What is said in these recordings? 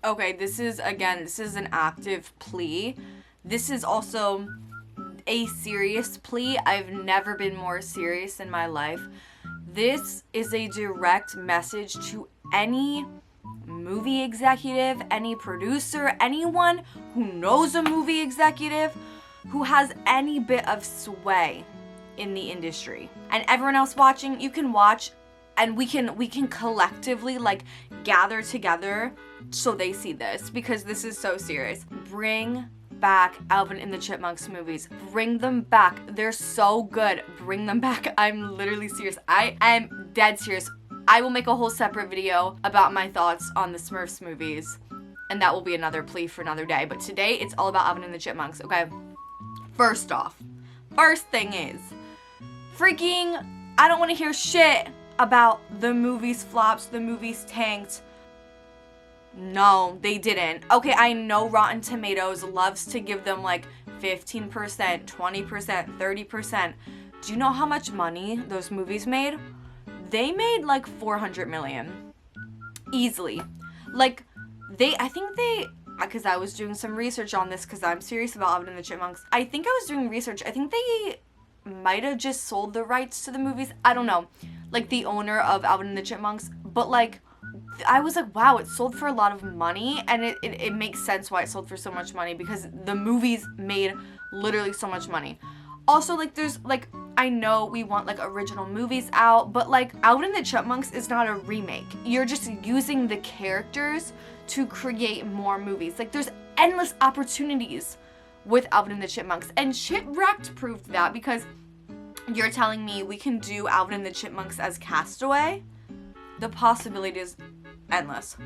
Okay, this is an active plea. This is also a serious plea. I've never been more serious in my life. This is a direct message to any movie executive, any producer, anyone who knows a movie executive, who has any bit of sway in the industry. And everyone else watching, you can watch, and we can collectively like gather together so they see this, because this is so serious. Bring back Alvin and the Chipmunks movies. Bring them back. They're so good. Bring them back. I'm literally serious. I am dead serious. I will make a whole separate video about my thoughts on the Smurfs movies, and that will be another plea for another day. But today, it's all about Alvin and the Chipmunks, okay? First off, first thing is, freaking, I don't want to hear shit about the movies flops, the movies tanked. No, they didn't. Okay, I know Rotten Tomatoes loves to give them like 15%, 20%, 30%. Do you know how much money those movies made? They made like 400 million. Easily. Like, because I was doing some research on this because I'm serious about Alvin and the Chipmunks. I think I was doing research. I think they might have just sold the rights to the movies. I don't know. Like, the owner of Alvin and the Chipmunks. But like, I was like, wow, it sold for a lot of money, and it makes sense why it sold for so much money, because the movies made literally so much money. Also, like, there's, like, I know we want, like, original movies out, but, like, Alvin and the Chipmunks is not a remake. You're just using the characters to create more movies. Like, there's endless opportunities with Alvin and the Chipmunks, and Shipwrecked proved that, because you're telling me we can do Alvin and the Chipmunks as Castaway? The possibilities endless.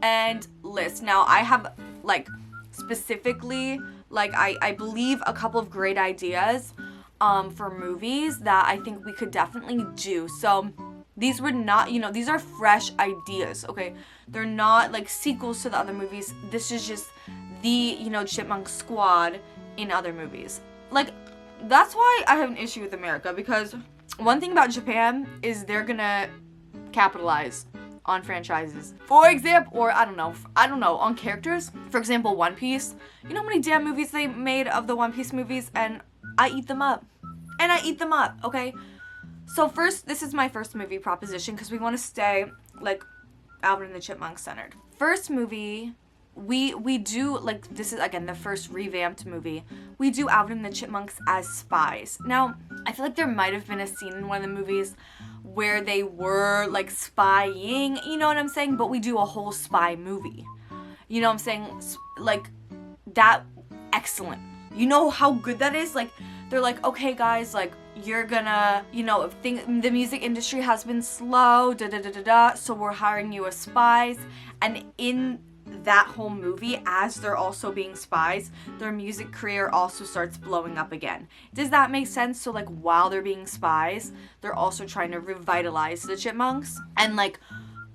And list. Now, I have, like, specifically, like, I believe a couple of great ideas for movies that I think we could definitely do. So, these were not, these are fresh ideas, okay? They're not, like, sequels to the other movies. This is just the, Chipmunk squad in other movies. Like, that's why I have an issue with America, because one thing about Japan is they're gonna capitalize on franchises. For example, or I don't know, on characters. For example, One Piece. You know how many damn movies they made of the One Piece movies? And I eat them up. Okay? So first, this is my first movie proposition, because we want to stay, like, Alvin and the Chipmunks centered. First movie, we do, like, this is, again, the first revamped movie. We do Alvin and the Chipmunks as spies. Now, I feel like there might have been a scene in one of the movies where they were, like, spying, you know what I'm saying? But we do a whole spy movie. You know what I'm saying? Like, that, excellent. You know how good that is? Like, they're like, okay, guys, like, you're gonna, the music industry has been slow, so we're hiring you as spies. And in that whole movie, as they're also being spies, their music career also starts blowing up again. Does that make sense? So, like, while they're being spies, they're also trying to revitalize the Chipmunks. And, like,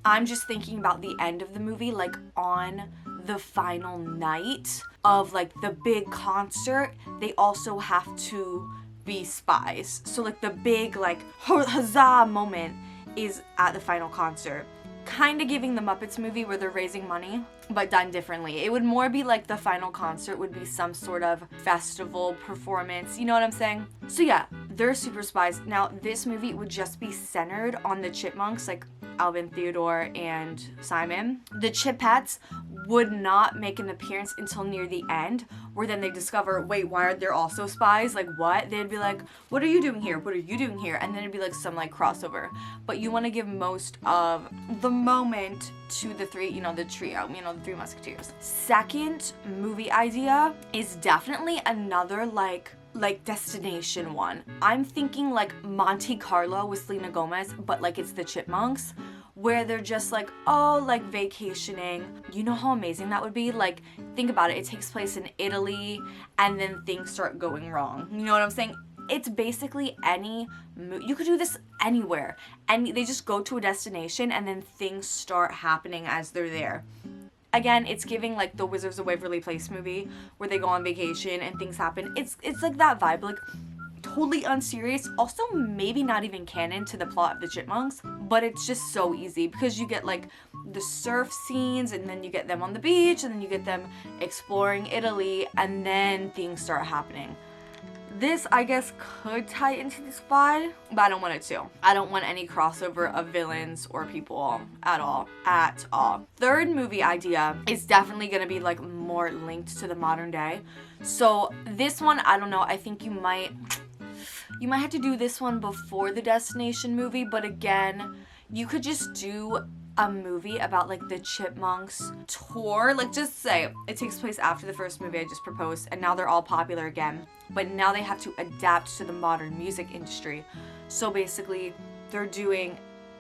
I'm just thinking about the end of the movie, like, on the final night of, like, the big concert, they also have to be spies. So, like, the big, like, huzzah moment is at the final concert. Kind of giving the Muppets movie where they're raising money, but done differently. It would more be like the final concert would be some sort of festival performance, you know what I'm saying? So yeah, they're super spies. Now, this movie would just be centered on the Chipmunks, like Alvin, Theodore, and Simon. The Chipettes would not make an appearance until near the end, where then they discover, wait, why are there also spies? Like, what? They'd be like, what are you doing here? What are you doing here? And then it'd be like some, like, crossover. But you want to give most of the moment to the three, the trio, the Three Musketeers. Second movie idea is definitely another, like destination one. I'm thinking, like, Monte Carlo with Selena Gomez, but, like, it's the Chipmunks, where they're just, like, oh, like, vacationing. You know how amazing that would be? Like, think about it. It takes place in Italy, and then things start going wrong. You know what I'm saying? It's basically you could do this anywhere. And they just go to a destination, and then things start happening as they're there. Again, it's giving, like, the Wizards of Waverly Place movie, where they go on vacation and things happen. It's like that vibe. Like, totally unserious, also maybe not even canon to the plot of the Chipmunks, but it's just so easy because you get like the surf scenes, and then you get them on the beach, and then you get them exploring Italy, and then things start happening. This, I guess, could tie into the squad, but I don't want it to. I don't want any crossover of villains or people at all. At all. Third movie idea is definitely gonna be like more linked to the modern day. So this one, I don't know, I think you might have to do this one before the Destination movie, but again, you could just do a movie about like the Chipmunks tour. Like, just say it takes place after the first movie I just proposed, and now they're all popular again, but now they have to adapt to the modern music industry. So basically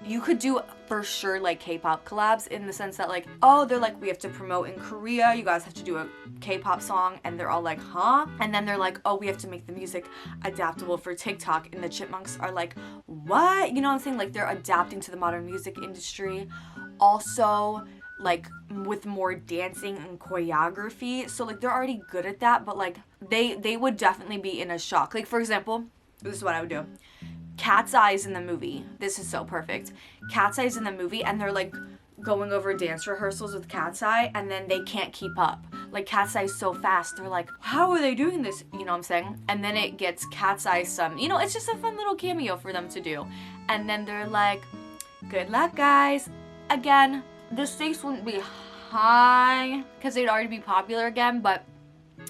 you could do for sure like K-pop collabs, in the sense that like, oh, they're like, we have to promote in Korea, you guys have to do a K-pop song, and they're all like, huh? And then they're like, oh, we have to make the music adaptable for TikTok, and the Chipmunks are like, what? You know what I'm saying? Like, they're adapting to the modern music industry. Also, like, with more dancing and choreography. So like, they're already good at that, but like, they would definitely be in a shock. Like, for example, this is what I would do. Cat's Eyes in the movie. This is so perfect. Cat's Eyes in the movie, and they're like going over dance rehearsals with Cat's Eye, and then they can't keep up. Like, Cat's Eye is so fast. They're like, how are they doing this? You know what I'm saying? And then it gets Cat's Eye some, you know, it's just a fun little cameo for them to do. And then they're like, good luck, guys. Again, the stakes wouldn't be high because they'd already be popular again, but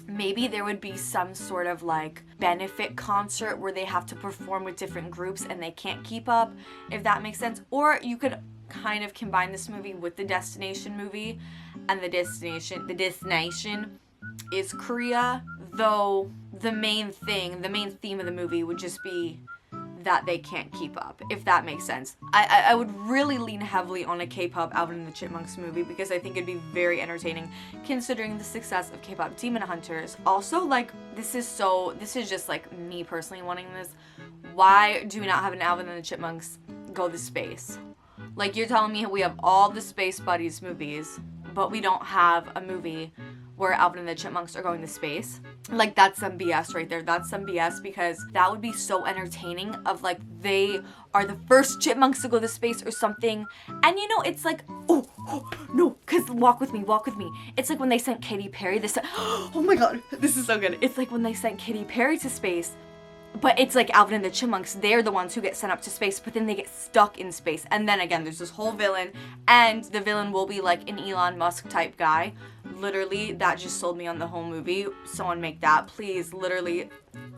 maybe there would be some sort of like benefit concert where they have to perform with different groups and they can't keep up, if that makes sense. Or you could kind of combine this movie with the Destination movie, and the destination is Korea, though the main theme of the movie would just be that they can't keep up, if that makes sense. I would really lean heavily on a K-pop Alvin and the Chipmunks movie, because I think it'd be very entertaining considering the success of K-pop Demon Hunters. Also, like, this is just like me personally wanting this. Why do we not have an Alvin and the Chipmunks go to space? Like, you're telling me we have all the Space Buddies movies, but we don't have a movie where Alvin and the Chipmunks are going to space? Like, that's some BS right there. That's some BS, because that would be so entertaining, of like, they are the first chipmunks to go to space or something. And you know, it's like, oh no, because walk with me. It's like when they sent Katy Perry, oh my god, this is so good. It's like when they sent Katy Perry to space, but it's like Alvin and the Chipmunks, they're the ones who get sent up to space, but then they get stuck in space. And then again, there's this whole villain, and the villain will be like an Elon Musk type guy. Literally, that just sold me on the whole movie. Someone make that, please. Literally,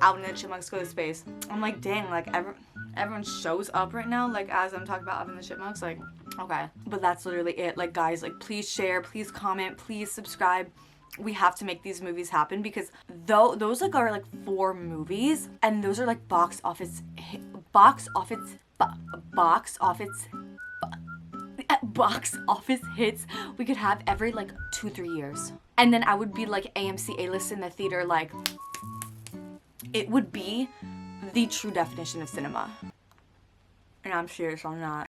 Alvin and the Chipmunks go to space. I'm like, dang, like, everyone shows up right now, like, as I'm talking about Alvin and the Chipmunks, like, okay. But that's literally it. Like, guys, like, please share, please comment, please subscribe. We have to make these movies happen, because those like are like 4 movies, and those are like box office hits we could have every like 2-3 years. And then I would be like AMC A-list in the theater. Like, it would be the true definition of cinema, and I'm serious on that.